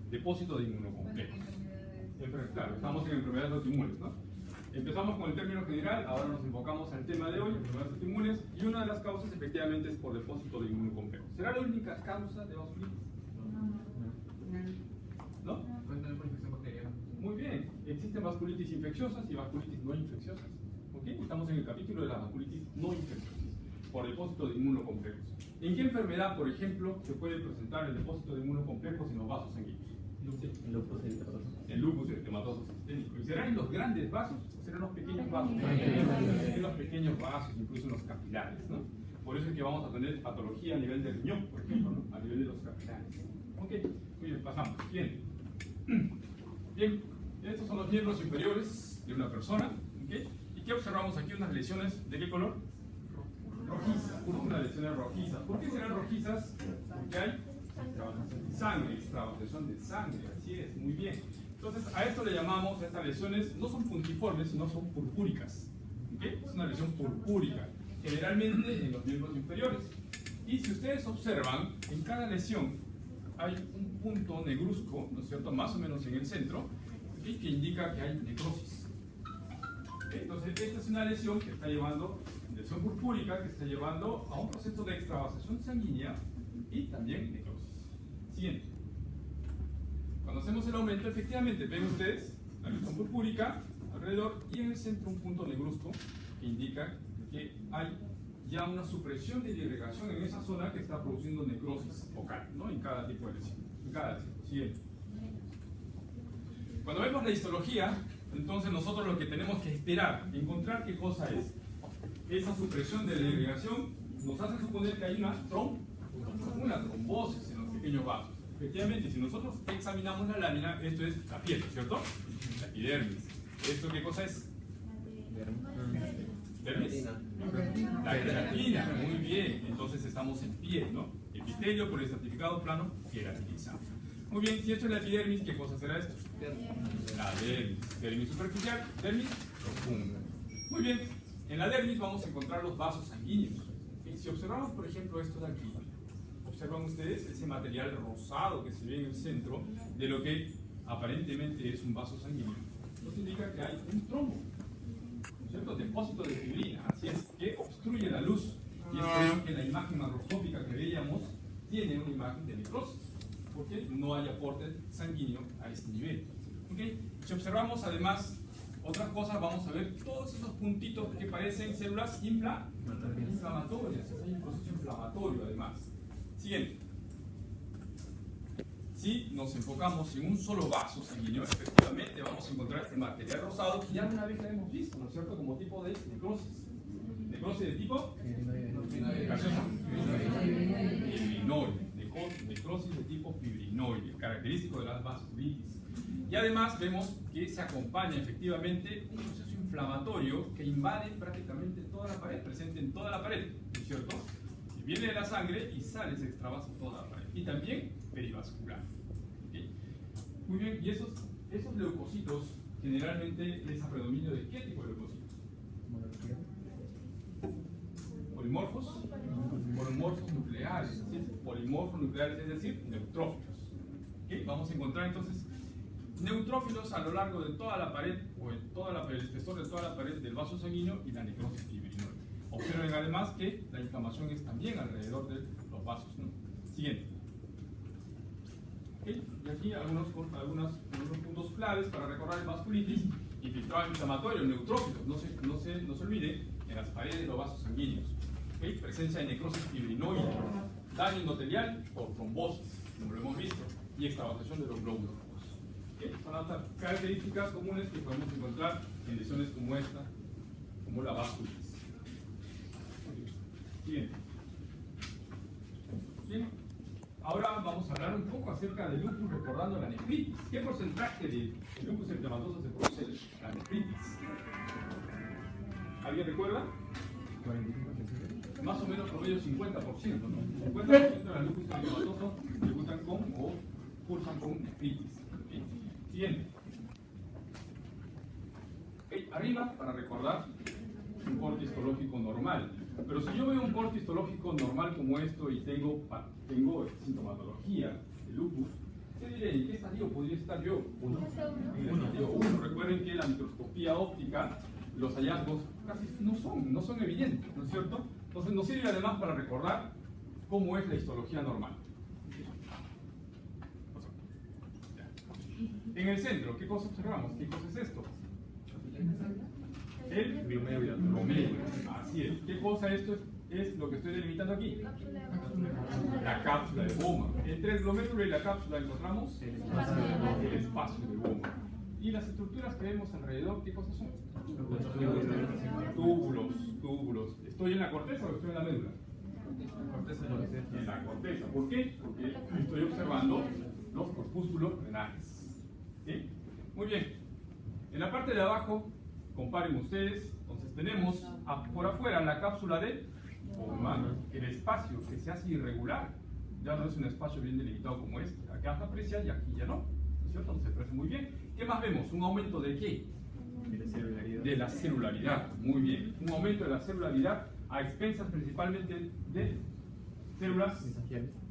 depósito de inmunocomplejos. Claro, estamos en enfermedades autoinmunes, ¿no? Empezamos con el término general, ahora nos enfocamos al tema de hoy, enfermedades autoinmunes, y una de las causas efectivamente es por depósito de inmunocomplejos. ¿Será la única causa de vasculitis? ¿No? Cuéntame por infección bacteriana. Muy bien, existen vasculitis infecciosas y vasculitis no infecciosas. ¿Ok? Estamos en el capítulo de la vasculitis no infecciosas, por depósito de inmunocomplejos. ¿En qué enfermedad, por ejemplo, se puede presentar el depósito de inmunocomplejos en los vasos sanguíneos? El lupus eritematoso. El lupus eritematoso sistémico. ¿Y será en los grandes vasos o será en los pequeños vasos? En los pequeños vasos, incluso en los capilares, ¿no? Por eso es que vamos a tener patología a nivel del riñón, por ejemplo, ¿no? A nivel de los capilares. Ok, muy bien, pasamos. Bien. Bien, estos son los miembros inferiores de una persona. ¿Okay? ¿Y qué observamos aquí? Unas lesiones, ¿de qué color? Rojizas, unas lesiones rojizas. ¿Por qué serán rojizas? Porque hay sangre, extravasación de sangre, así es, muy bien. Entonces, a esto le llamamos, a estas lesiones, no son puntiformes, sino son purpúricas. ¿Okay? Es una lesión purpúrica, generalmente en los miembros inferiores. Y si ustedes observan, en cada lesión hay un punto negruzco, ¿no es cierto?, más o menos en el centro, ¿okay?, que indica que hay necrosis. ¿Okay? Entonces, esta es una lesión que está llevando, lesión purpúrica, que está llevando a un proceso de extravasación sanguínea y también necrosis. Siguiente. Cuando hacemos el aumento, efectivamente, ven ustedes la lesión purpúrica alrededor y en el centro un punto negruzco que indica que hay ya una supresión de la irrigación en esa zona que está produciendo necrosis focal, ¿no? En cada tipo de lesión. En cada lesión. Siguiente. Cuando vemos la histología, entonces nosotros lo que tenemos que esperar, encontrar qué cosa es. Esa supresión de la irrigación nos hace suponer que hay una trombosis en los pequeños vasos. Efectivamente, si nosotros examinamos la lámina, esto es la piel, ¿cierto? La epidermis. ¿Esto qué cosa es? ¿Dermis? La queratina, muy bien. Entonces estamos en piel, ¿no? Epitelio por el certificado plano queratinizado. Muy bien, si esto es la epidermis, ¿qué cosa será esto? La dermis. Dermis superficial, dermis profunda. Muy bien, en la dermis vamos a encontrar los vasos sanguíneos. Si observamos, por ejemplo, esto de aquí, observan ustedes ese material rosado que se ve en el centro de lo que aparentemente es un vaso sanguíneo. Nos indica que hay un trombo, ¿cierto? Depósito de fibrina, así es, que obstruye la luz. Y es por eso que la imagen macroscópica que veíamos tiene una imagen de necrosis, porque no hay aporte sanguíneo a este nivel. ¿Okay? Si observamos además otras cosas, vamos a ver todos esos puntitos que parecen células inflamatorias. Hay un proceso inflamatorio además. Siguiente. Si nos enfocamos en un solo vaso sanguíneo, efectivamente vamos a encontrar este material rosado que ya una vez la hemos visto, ¿no es cierto?, como tipo de necrosis. ¿Necrosis de tipo? Gaseosa. Fibrinoide. Necrosis de tipo fibrinoide, característico de las vasculitis. Y además vemos que se acompaña efectivamente un proceso inflamatorio que invade prácticamente toda la pared, presente en toda la pared, ¿no es cierto? Y viene de la sangre y sale, se extravasa toda la pared. Y también perivascular. ¿Okay? Muy bien, y esos leucocitos, generalmente es a predominio de qué tipo de leucocitos? Polimorfos. Polimorfos nucleares, ¿sí? Polimorfos nucleares, es decir, neutrófilos. ¿Okay? Vamos a encontrar entonces neutrófilos a lo largo de toda la pared, o en el espesor de toda la pared del vaso sanguíneo y la necrosis fibrinoide. Observen además que la inflamación es también alrededor de los vasos, ¿no? Siguiente. ¿Okay? Y aquí algunos puntos claves para recordar el vasculitis: infiltrado inflamatorio, neutrófilos, no se olvide, en las paredes de los vasos sanguíneos. ¿Okay? Presencia de necrosis fibrinoide, daño endotelial por trombosis, como lo hemos visto, y extravasación de los glóbulos rojos. ¿Okay? Son las características comunes que podemos encontrar en lesiones como esta, como la vasculitis. Siguiente. Bien. Ahora vamos a hablar un poco acerca del lupus, recordando la nefritis. ¿Qué porcentaje de lupus eritematoso se produce la nefritis? ¿Alguien recuerda? 45%. Más o menos promedio 50%, ¿no? 50% de la lupus eritematoso debutan con o cursan con nefritis. ¿Okay? Siguiente. Okay. Arriba, para recordar, un corte histológico normal. Pero si yo veo un corte histológico normal como esto y tengo sintomatología de lupus, ¿Qué diré? ¿En qué estadio podría estar yo? Uno. En el estadio 1. Recuerden que en la microscopía óptica los hallazgos casi no son evidentes, ¿no es cierto? Entonces nos sirve además para recordar cómo es la histología normal. En el centro, ¿qué cosa observamos? ¿Qué cosa es esto? El glomérulo. Así es. ¿Qué cosa esto es lo que estoy delimitando aquí? La cápsula de Bowman. Entre el glomérulo y la cápsula encontramos el espacio de Bowman. Y las estructuras que vemos alrededor, ¿qué cosas son? Túbulos. ¿Estoy en la corteza o estoy en la médula? En la corteza. ¿Por qué? Porque estoy observando los corpúsculos renales. ¿Sí? Muy bien. En la parte de abajo, comparen ustedes, entonces tenemos por afuera la cápsula de Bowman, el espacio que se hace irregular. Ya no es un espacio bien delimitado como este. Acá se aprecia y aquí ya no. ¿No es cierto? Se aprecia muy bien. ¿Qué más vemos? ¿Un aumento de qué? De la celularidad. Muy bien. Un aumento de la celularidad a expensas principalmente de células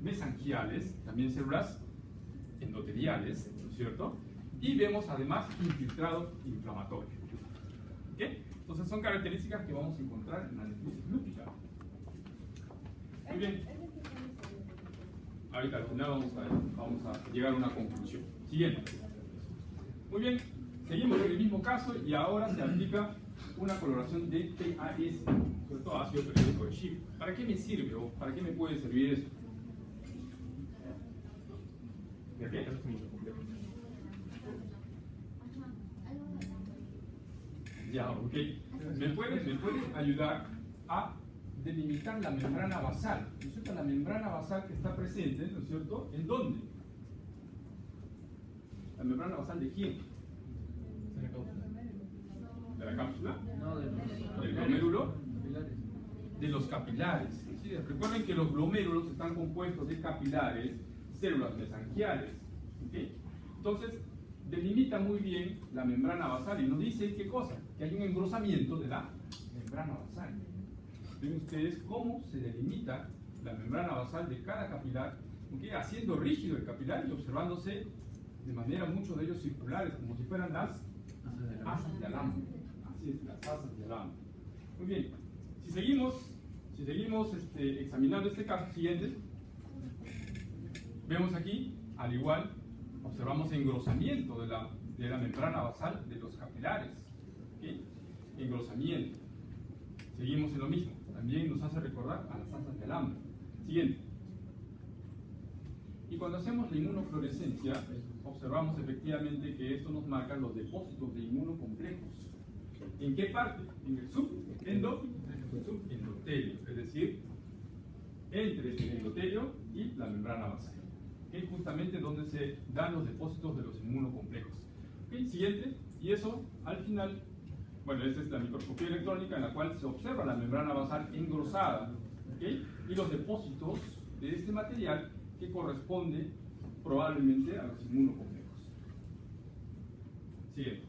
mesangiales, también células endoteliales, ¿no es cierto? Y vemos además infiltrado inflamatorio. ¿Ok? Entonces son características que vamos a encontrar en la nefritis lúpica. Muy bien. Ahorita al final vamos a llegar a una conclusión. Siguiente. Muy bien. Seguimos en el mismo caso y ahora se aplica una coloración de TAS, ¿cierto? Ácido periódico de Schiff. ¿Para qué me sirve o para qué me puede servir eso? ¿De qué? Ya, ok. ¿Me puede ayudar a delimitar la membrana basal? ¿No es cierto? La membrana basal que está presente, ¿no es cierto? ¿En dónde? ¿La membrana basal de quién? ¿De la cápsula? No, ¿Del glomérulo? De los capilares. ¿Sí? Recuerden que los glomérulos están compuestos de capilares, células mesangiales. ¿Okay? Entonces, delimita muy bien la membrana basal y nos dice qué cosa, que hay un engrosamiento de la membrana basal. Ven ustedes cómo se delimita la membrana basal de cada capilar, ¿okay? Haciendo rígido el capilar y observándose de manera muchos de ellos circulares, como si fueran las asas de alambre. Así es, las asas de alambre. Muy bien, si seguimos examinando este caso siguiente, vemos aquí, al igual, observamos engrosamiento de la membrana basal de los capilares. ¿Okay? Engrosamiento. Seguimos en lo mismo. También nos hace recordar a las asas de alambre. Siguiente. Y cuando hacemos la inmunofluorescencia, observamos efectivamente que esto nos marca los depósitos de inmunocomplejos. ¿En qué parte? En el subendotelio, es decir, entre el endotelio y la membrana basal. Es justamente donde se dan los depósitos de los inmunocomplejos. ¿Okay? Siguiente, y eso al final, bueno, esta es la microscopía electrónica en la cual se observa la membrana basal engrosada, ¿okay? Y los depósitos de este material que corresponde probablemente a los inmunocomplejos. Siguiente.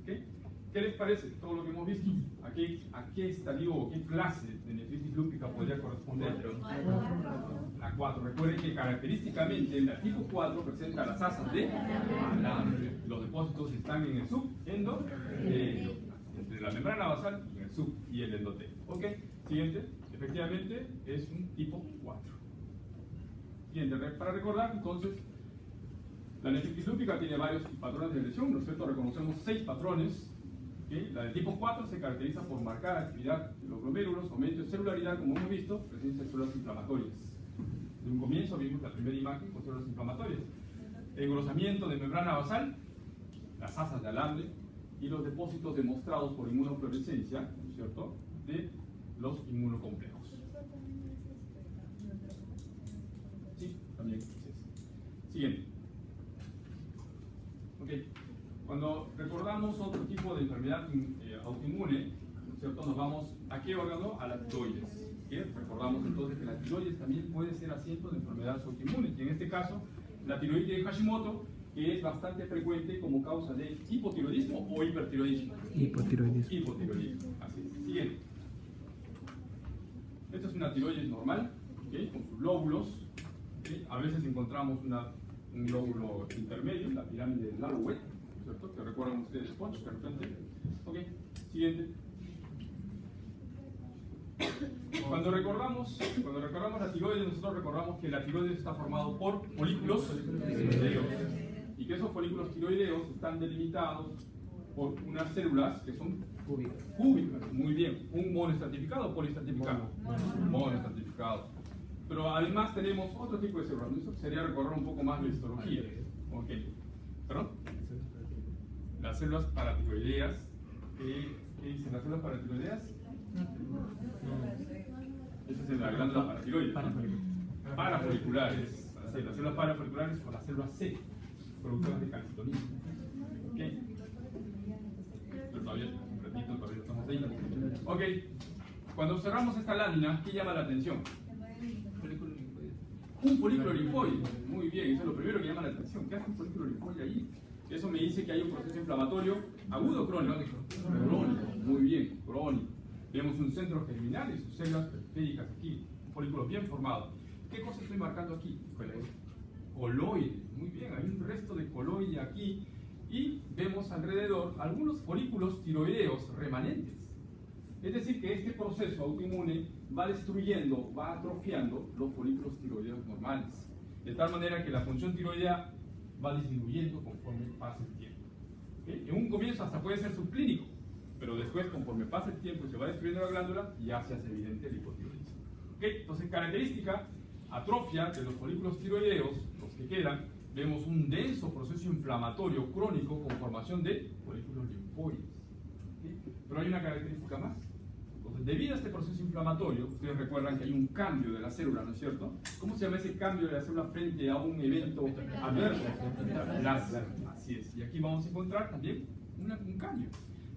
¿Okay? ¿Qué les parece todo lo que hemos visto? ¿A qué estadio o qué clase de nefritis lúpica podría corresponder? La 4. Recuerden que característicamente la tipo 4 presenta las asas de alambre. Los depósitos están en el subendotelio, entre la membrana basal y el sub y el endotelio. ¿Ok? Siguiente. Efectivamente es un tipo 4. Siguiente. Para recordar, entonces, la nefritis lúpica tiene varios patrones de lesión, ¿no es cierto? Reconocemos 6 patrones. ¿Okay? La de tipo 4 se caracteriza por marcada actividad de los glomérulos, aumento de celularidad, como hemos visto, presencia de células inflamatorias. De un comienzo vimos la primera imagen con células inflamatorias. Engrosamiento de membrana basal, las asas de alambre y los depósitos demostrados por inmunofluorescencia, ¿no es cierto?, de los inmunocomplejos. Sí, también es eso. Siguiente. Okay. Cuando recordamos otro tipo de enfermedad autoinmune, ¿no es cierto?, nos vamos ¿a qué órgano? A la tiroides. ¿Okay? Recordamos entonces que la tiroides también puede ser asiento de enfermedades autoinmunes, y en este caso, la tiroides de Hashimoto, que es bastante frecuente como causa de hipotiroidismo o hipertiroidismo. Hipotiroidismo. Hipotiroidismo, así es. Siguiente. Esta es una tiroides normal, ¿okay?, con sus lóbulos. ¿Okay? A veces encontramos una un glóbulo intermedio, la pirámide de Larouet, ¿cierto? Que recuerdan ustedes Ponch, de repente. Ok, siguiente. Cuando recordamos la tiroides, nosotros recordamos que la tiroides está formado por folículos tiroideos y que esos folículos tiroideos están delimitados por unas células que son cúbicas. Muy bien. ¿Un monoestratificado o poliestratificado? Monoestratificado. Pero además tenemos otro tipo de células. Eso sería recordar un poco más la histología. Ok. ¿Perdón? Las células paratiroideas. ¿Qué dicen las células paratiroideas? Esa es en la glándula paratiroides. Parafoliculares. Así, las células parafoliculares son las células C, productoras de calcitonina. ¿Ok? Pero todavía estamos ahí. Ok. Cuando observamos esta lámina, ¿qué llama la atención? Un folículo linfoide. Muy bien, eso es lo primero que llama la atención. ¿Qué hace un folículo linfoide ahí? Eso me dice que hay un proceso inflamatorio agudo o crónico. Crónico, muy bien, crónico. Vemos un centro germinal y sus células periféricas aquí, un folículo bien formado. ¿Qué cosa estoy marcando aquí? Coloide, muy bien, hay un resto de coloide aquí y vemos alrededor algunos folículos tiroideos remanentes. Es decir, que este proceso autoinmune va destruyendo, va atrofiando los folículos tiroideos normales, de tal manera que la función tiroidea va disminuyendo conforme pasa el tiempo. ¿Okay? En un comienzo hasta puede ser subclínico, pero después, conforme pasa el tiempo y se va destruyendo la glándula, ya se hace evidente el hipotiroidismo. ¿Okay? Entonces, característica, atrofia de los folículos tiroideos, los que quedan, vemos un denso proceso inflamatorio crónico con formación de folículos linfoides. ¿Okay? Pero hay una característica más. Entonces, debido a este proceso inflamatorio, ustedes recuerdan que hay un cambio de la célula, ¿no es cierto? ¿Cómo se llama ese cambio de la célula frente a un evento adverso? Así es. Y aquí vamos a encontrar también un cambio.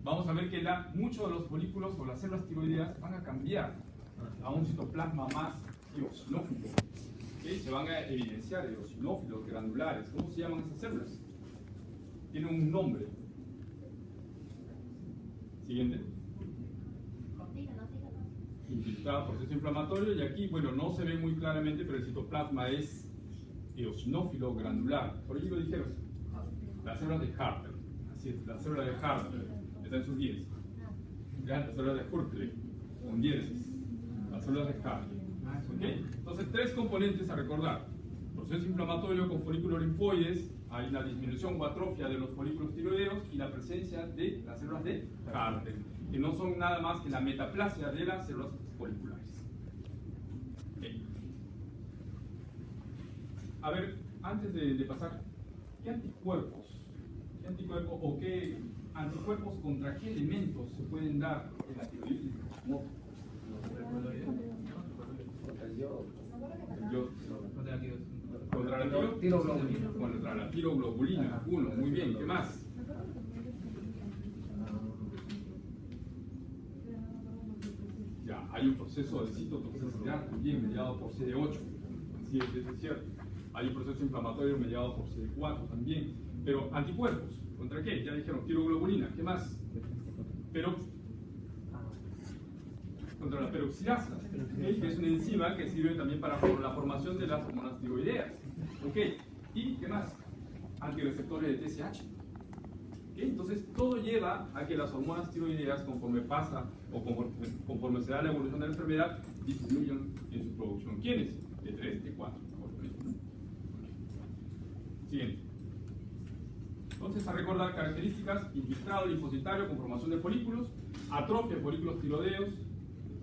Vamos a ver que muchos de los folículos o las células tiroideas van a cambiar a un citoplasma más eosinófilo. ¿Okay? Se van a evidenciar eosinófilos granulares. ¿Cómo se llaman esas células? Tienen un nombre. Siguiente. Infiltrado, proceso inflamatorio, y aquí, bueno, no se ve muy claramente, pero el citoplasma es eosinófilo granular. Por ello lo dijeron, las células de Harter. Así es, la célula de Harter está en sus 10. La célula de Hurtley, con 10. Las células de Harter. ¿Okay? Entonces, tres componentes a recordar: proceso inflamatorio con folículos linfoides, hay la disminución o atrofia de los folículos tiroideos y la presencia de las células de Harter, que no son nada más que la metaplasia de las células foliculares. Okay. A ver, antes de pasar, ¿qué anticuerpos o qué anticuerpos contra qué elementos se pueden dar en la tiroides? Contra la tiroglobulina. Uno, muy bien, ¿qué más? Ya, hay un proceso de citotoxicidad también mediado por CD8. Sí, es cierto. Hay un proceso inflamatorio mediado por CD4 también. Pero anticuerpos, ¿contra qué? Ya dijeron, tiroglobulina, ¿qué más? Contra la peroxidasa, ¿okay? Que es una enzima que sirve también para la formación de las hormonas tiroideas. ¿Okay? ¿Y qué más? Antireceptores de TSH. ¿Okay? Entonces, todo lleva a que las hormonas tiroideas, conforme pasa o conforme se da la evolución de la enfermedad, disminuyan en su producción. ¿Quiénes? T3, T4. Siguiente. Entonces, a recordar características: infiltrado linfocitario con formación de folículos, atrofia de folículos tiroideos,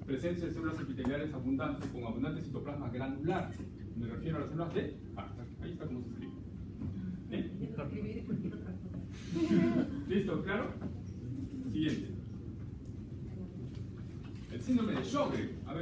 presencia de células epiteliales abundantes con abundante citoplasma granular. Me refiero a las células de Harter. Ahí está cómo se escribe. ¿Listo? ¿Claro? Siguiente. El síndrome de Sjögren. A ver.